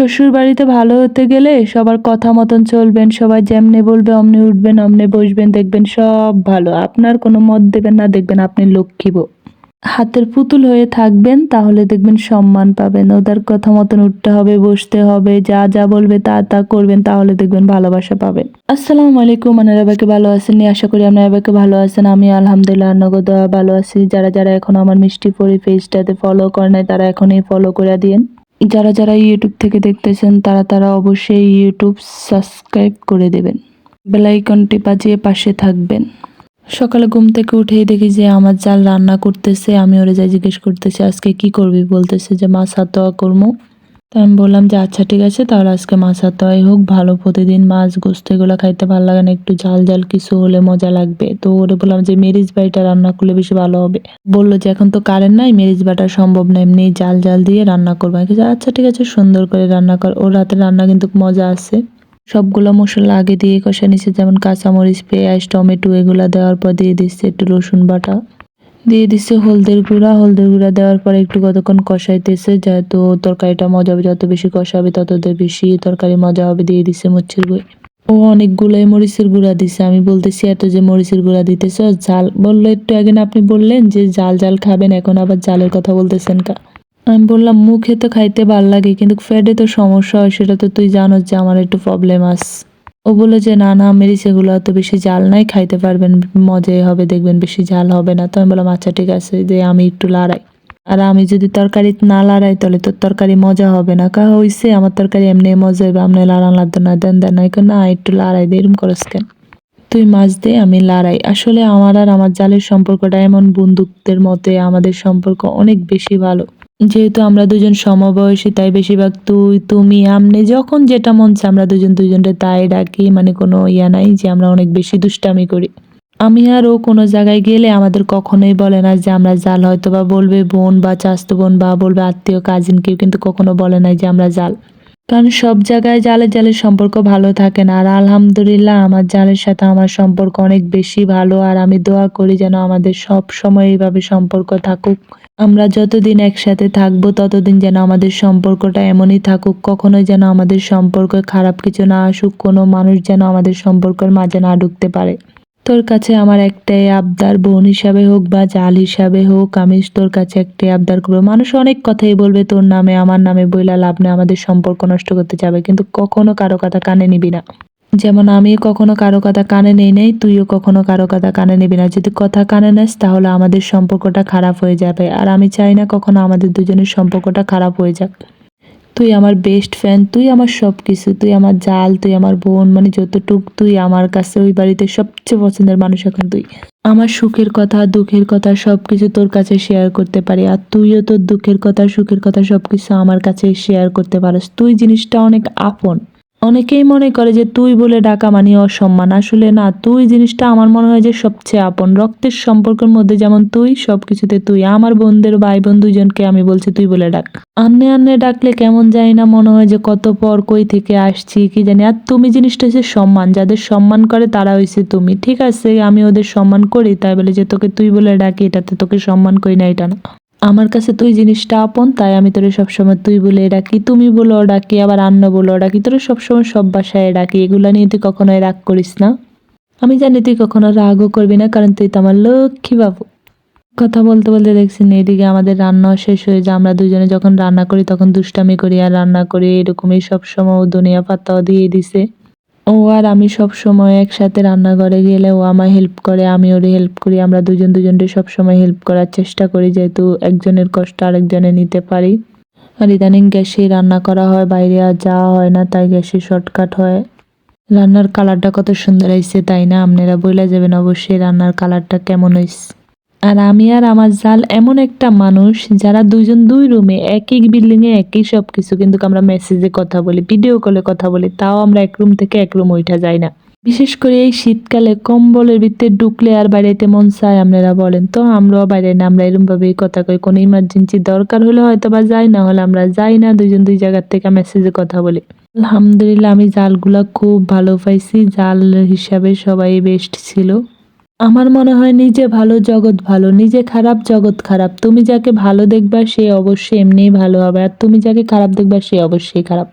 শ্বশুর বাড়িতে ভালো হতে গেলে সবার কথা মতন চলবেন, সবাই যেমনে বলবে অমনি উঠবেন, অমনি বসবেন, দেখবেন সব ভালো। আপনার কোনো মত দেবেন না, দেখবেন আপনি লক্ষ্মী বউ। হাতের পুতুল হয়ে থাকবেন, তাহলে দেখবেন সম্মান পাবেন। ওদের কথা মতন উঠতে হবে, বসতে হবে, যা যা বলবে তা তা করবেন, তাহলে দেখবেন ভালোবাসা পাবেন। আসসালামু আলাইকুম, আপনারা সবাইকে ভালো আছেন, আশা করি আপনারা সবাইকে ভালো আছেন। আমি আলহামদুলিল্লাহ নগদ ভালো আছি। যারা যারা এখন আমার মিষ্টি পরি পেজটাতে ফলো করে নাই, তারা এখনই ফলো করে দিন। যারা যারা ইউটিউব থেকে দেখতেছেন, তারা তারা অবশ্যই ইউটিউব সাবস্ক্রাইব করে দেবেন, বেল আইকনটি বাজিয়ে পাশে থাকবেন। সকালে ঘুম থেকে উঠেই দেখি যে আমার জাল রান্না করতেছে। আমি ওরে যাই জিজ্ঞেস করতেছি আজকে কি করবি, বলতেছে যে মাছ হাতোয়া করবো। তো আমি বললাম যে আচ্ছা ঠিক আছে, তাহলে আজকে মাছ হাতোয়াই হোক। ভালো, প্রতিদিন মাছ গোস্ত এগুলো খাইতে ভালো লাগে না, একটু ঝাল ঝাল কিছু হলে মজা লাগবে। তো ওরে বললাম যে মরিচ বাটা রান্না করলে বেশি ভালো হবে। বললো যে এখন তো কারেন্ট নাই, মরিচ বাটা সম্ভব না, এমনি জাল জাল দিয়ে রান্না করবো। আচ্ছা ঠিক আছে, সুন্দর করে রান্না কর। ওর হাতের রান্না কিন্তু মজা আছে। সবগুলো মশলা আগে দিয়ে কষা নিচ্ছে, যেমন কাঁচামরিচ, পেঁয়াজ, টমেটো এগুলা দেওয়ার পর দিয়ে দিচ্ছে একটু রসুন বাটা, দিয়ে দিচ্ছে হলদের গুঁড়া দেওয়ার পরে একটু কতক্ষণ কষাইতেছে, যেহেতু তরকারিটা মজা হবে, যত বেশি কষাবে তত বেশি তরকারি মজা হবে। দিয়ে দিচ্ছে মরিচের গুঁড়ো। ও অনেকগুলোই মরিচের গুঁড়া দিছে। আমি বলতেছি এত যে মরিচের গুঁড়া দিতেছ, ঝাল বললো একটু আগে না আপনি বললেন যে জাল জাল খাবেন, এখন আবার জালের কথা বলতেছেন কা? আমি বললাম মুখে তো খাইতে ভাল লাগে, কিন্তু পেটে তো সমস্যা হয়, সেটা তো তুই জানোস যে আমার একটু প্রবলেম আছে। ও বলে যে না না মেরিচ এগুলো তো বেশি জাল নাই, খাইতে পারবেন, মজাই হবে, দেখবেন বেশি জাল হবে না। তো আমি বললাম আচ্ছা ঠিক আছে, যে আমি একটু লাড়াই। আর আমি যদি তরকারি না লাড়াই তাহলে তোর তরকারি মজা হবে না। কা হইছে আমার তরকারি এমনি মজা হবে, আপনি লাড়ান লাগতো না, দেন দেন না একটু লাড়াই দে, এরম করস কেন? তুই মাছ দে আমি লাড়াই। আসলে আমার আর আমার জালের সম্পর্কটা এমন বন্ধুত্বের মতে, আমাদের সম্পর্ক অনেক বেশি ভালো। যেহেতু আমরা দুজন সমবয়সী, তাই বেশিরভাগ তুই তুমি আমনে যখন যেটা মন চায় আমরা দুজন দুজনকে তাই ডাকি, মানে কোনো ইয়া নাই যে আমরা অনেক বেশি দুষ্টামি করি। আমি আর ও কোনো জায়গায় গেলে আমাদের কখনোই বলে না যে আমরা জাল, হয়তো বা বলবে বোন বা চাস্তো বোন বা বলবে আত্মীয় কাজিন, কেউ কিন্তু কখনো বলে নাই যে আমরা জাল। কারণ সব জায়গায় জালে জালের সম্পর্ক ভালো থাকে না। আর আলহামদুলিল্লাহ আমার জালের সাথে আমার সম্পর্ক অনেক বেশি ভালো। আর আমি দোয়া করি যেন আমাদের সব সময় এইভাবে সম্পর্ক থাকুক। আমরা যতদিন একসাথে থাকবো ততদিন যেন আমাদের সম্পর্কটা এমনই থাকুক, কখনোই যেন আমাদের সম্পর্কে খারাপ কিছু না আসুক, কোনো মানুষ যেন আমাদের সম্পর্কের মাঝে না ঢুকতে পারে। তোর কাছে আমার একটাই আবদার, বোন হিসাবে হোক বা জাল হিসাবে হোক, আমি তোর কাছে একটাই আবদার করবো। মানুষ অনেক কথাই বলবে তোর নামে আমার নামে, বইলা লাভ নেই, আমাদের সম্পর্ক নষ্ট করতে যাবে, কিন্তু কখনো কারো কথা কানে নিবি না। যেমন আমি কখনো কারো কথা কানে নেই নাই, তুইও কখনো কারো কথা কানে নিবি না। যদি কথা কানে নেস তাহলে আমাদের সম্পর্কটা খারাপ হয়ে যাবে, আর আমি চাই না কখনো আমাদের দুজনের সম্পর্কটা খারাপ হয়ে যাক। তুই আমার বেস্ট ফ্রেন্ড, তুই আমার সব কিছু, তুই আমার জাল, তুই আমার বোন, মানে যতটুক তুই আমার কাছে ওই বাড়িতে সবচেয়ে পছন্দের মানুষ এখন তুই। আমার সুখের কথা দুঃখের কথা সবকিছু তোর কাছে শেয়ার করতে পারি, আর তুইও তোর দুঃখের কথা সুখের কথা সবকিছু আমার কাছে শেয়ার করতে পারিস। তুই জিনিসটা অনেক আপন। অনেকেই মনে করে যে তুই বলে ডাকা মানে অসম্মান, আসলে না, তুই জিনিসটা আমার মনে হয় যে সবচেয়ে আপন। রক্তের সম্পর্কের মধ্যে যেমন তুই, সবকিছুতে তুই। আমার বোনদের ভাই বোন দুজনকে আমি বলছি তুই বলে ডাক। আন্নে আন্নে ডাকলে কেমন জানি না মনে হয় যে কত পর কই থেকে আসছি কি জানি। আর তুমি জিনিসটা হচ্ছে সম্মান, যাদের সম্মান করে তারা হইছে তুমি। ঠিক আছে আমি ওদের সম্মান করি, তাই বলে যে তোকে তুই বলে ডাকি এটাতে তোকে সম্মান করি না এটা না। আমার কাছে তুই জিনিসটা আপন, তাই আমি তোরে সবসময় তুই বলে ডাকি, তুমি বলেও ডাকি, আবার আন্না বলেও ডাকি, তোরে সবসময় সব বাসায় ডাকি। এগুলা নিয়ে তুই কখনোই রাগ করিস না। আমি জানি তুই কখনো রাগও করবি না, কারণ তুই তো আমার লক্ষ্মী বাবু। কথা বলতে বলতে দেখছি না এদিকে আমাদের রান্না শেষ হয়ে যায়। আমরা দুজনে যখন রান্না করি তখন দুষ্টামি করি আর রান্না করি, এরকমই সবসময় ও ধনিয়া পাতাও দিয়ে দিছে। ও আর আমি সব সময় একসাথে রান্নাঘরে গেলে ও আমায় হেল্প করে, আমি ওরে হেল্প করি। আমরা দুজন দুজনকে সবসময় হেল্প করার চেষ্টা করি, যেহেতু একজনের কষ্ট আরেকজনে নিতে পারি। আর ইদানিং গ্যাসেই রান্না করা হয়, বাইরে আর যাওয়া হয় না, তাই গ্যাসে শর্টকাট হয়। রান্নার কালারটা কত সুন্দর হয়েছে তাই না? আপনারা বইলা যাবেন অবশ্যই রান্নার কালারটা কেমন হয়েছে। আর আমি আর আমার জাল এমন একটা মানুষ যারা দুইজন দুই রুমে একই বিল্ডিং এ একই সবকিছু, কিন্তু আমরা মেসেজে কথা বলি, ভিডিও কলে কথা বলি, তাও আমরা এক রুম থেকে এক রুম উঠা যাই না। বিশেষ করে এই শীতকালে কম্বলের ভিতরে ঢুকলে আর বাইরেতে মন চায়, আপনারা বলেন তো? আমরাও বাইরে না, আমরা এরকম ভাবেই কথা কই। কোনো ইমার্জেন্সি দরকার হলে হয়তো বা যাই, না হলে আমরা যাই না, দুজন দুই জায়গার থেকে মেসেজে কথা বলি। আলহামদুলিল্লাহ আমি জালগুলা খুব ভালো পাইছি, জাল হিসাবে সবাই বেস্ট ছিল। আমার মনে হয় নিজে ভালো জগৎ ভালো, নিজে খারাপ জগৎ খারাপ। তুমি যাকে ভালো দেখবা সে অবশ্যই এমনিই ভালো হবে, আর তুমি যাকে খারাপ দেখবা সে অবশ্যই খারাপ।